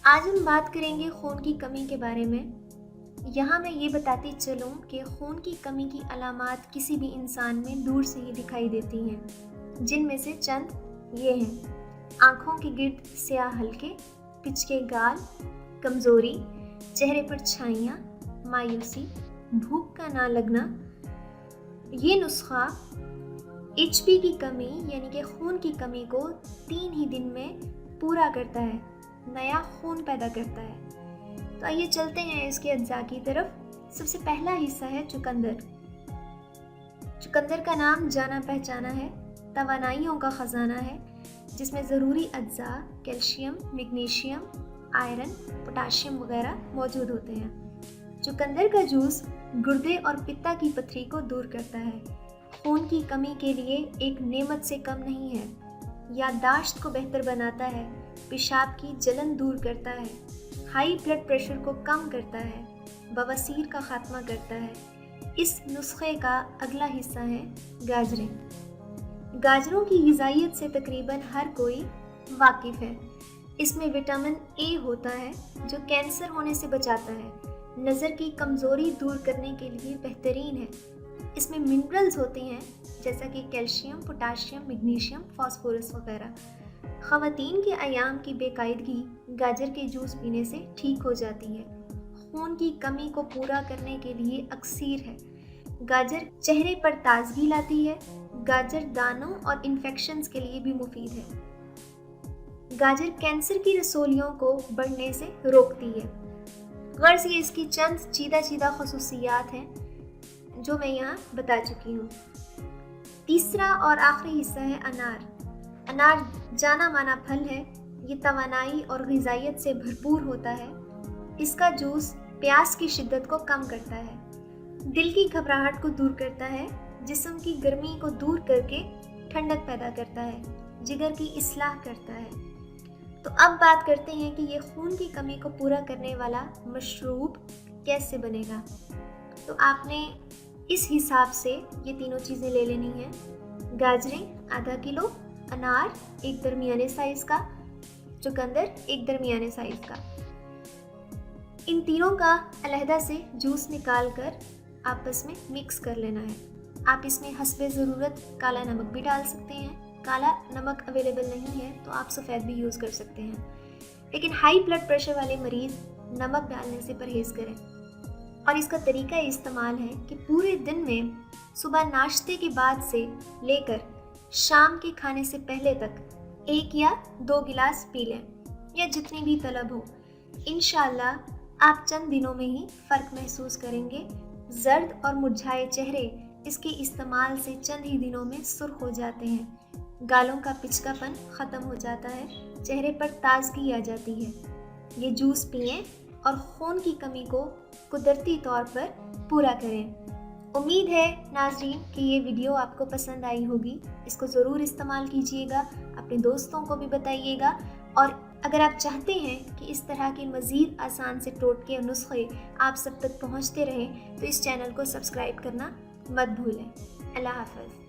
आज हम बात करेंगे खून की कमी के बारे में। यहाँ मैं ये बताती चलूँ कि खून की कमी की अलामात किसी भी इंसान में दूर से ही दिखाई देती हैं, जिनमें से चंद ये हैं। आँखों के गिर्द स्याह हल्के, पिचके गाल, कमज़ोरी, चेहरे पर छाइयाँ, मायूसी, भूख का ना लगना। ये नुस्खा HP की कमी यानी कि खून की कमी को 3 ही दिन में पूरा करता है, नया खून पैदा करता है। तो आइए चलते हैं इसके अज्जा की तरफ। सबसे पहला हिस्सा है चुकंदर। चुकंदर का नाम जाना पहचाना है, तवानाइयों का ख़जाना है, जिसमें ज़रूरी अज्जा कैल्शियम, मैग्नीशियम, आयरन, पोटाशियम वगैरह मौजूद होते हैं। चुकंदर का जूस गुर्दे और पित्ता की पथरी को दूर करता है, खून की कमी के लिए एक नेमत से कम नहीं है। याददाश्त को बेहतर बनाता है, पेशाब की जलन दूर करता है, हाई ब्लड प्रेशर को कम करता है, बवासीर का खात्मा करता है। इस नुस्खे का अगला हिस्सा है गाजरें। गाजरों की ग़िज़ाइयत से तकरीबन हर कोई वाकिफ़ है। इसमें विटामिन ए होता है जो कैंसर होने से बचाता है, नज़र की कमज़ोरी दूर करने के लिए बेहतरीन है। इसमें मिनरल्स होते हैं जैसा कि कैल्शियम, पोटाशियम, मैग्नीशियम, फास्फोरस वगैरह। ख़वातीन के अयाम की बेकायदगी गाजर के जूस पीने से ठीक हो जाती है। खून की कमी को पूरा करने के लिए अक्सीर है। गाजर चेहरे पर ताजगी लाती है। गाजर दानों और इन्फेक्शंस के लिए भी मुफीद है। गाजर कैंसर की रसोलियों को बढ़ने से रोकती है। गर्ज ये इसकी चंद चीदा खसूसियात हैं जो मैं यहाँ बता चुकी हूँ। तीसरा और आखिरी हिस्सा है अनार। अनार जाना माना फल है। ये तवानाई और ग़िज़ाइयत से भरपूर होता है। इसका जूस प्यास की शिद्दत को कम करता है, दिल की घबराहट को दूर करता है, जिस्म की गर्मी को दूर करके ठंडक पैदा करता है, जिगर की इस्लाह करता है। तो अब बात करते हैं कि ये खून की कमी को पूरा करने वाला मशरूब कैसे बनेगा। तो आपने इस हिसाब से ये तीनों चीज़ें ले लेनी हैं। गाजरें आधा किलो, अनार एक दरमियाने साइज़ का, चुकंदर एक दरमियाने साइज़ का। इन तीनों का अलहदा से जूस निकाल कर आपस में मिक्स कर लेना है। आप इसमें हस्बे ज़रूरत काला नमक भी डाल सकते हैं। काला नमक अवेलेबल नहीं है तो आप सफ़ेद भी यूज़ कर सकते हैं, लेकिन हाई ब्लड प्रेशर वाले मरीज़ नमक डालने से परहेज़ करें। और इसका तरीका इस्तेमाल है कि पूरे दिन में सुबह नाश्ते के बाद से लेकर शाम के खाने से पहले तक 1 या 2 गिलास पी लें, या जितनी भी तलब हो। इंशाअल्लाह आप चंद दिनों में ही फ़र्क महसूस करेंगे। जर्द और मुरझाए चेहरे इसके इस्तेमाल से चंद ही दिनों में सुर्ख हो जाते हैं। गालों का पिचकापन ख़त्म हो जाता है, चेहरे पर ताजगी आ जाती है। ये जूस पिएं और खून की कमी को कुदरती तौर पर पूरा करें। उम्मीद है नाज़रीन कि ये वीडियो आपको पसंद आई होगी। इसको ज़रूर इस्तेमाल कीजिएगा, अपने दोस्तों को भी बताइएगा। और अगर आप चाहते हैं कि इस तरह के मज़ीद आसान से टोटके और नुस्खे आप सब तक पहुँचते रहें तो इस चैनल को सब्सक्राइब करना मत भूलें। अल्लाह हाफ़िज़।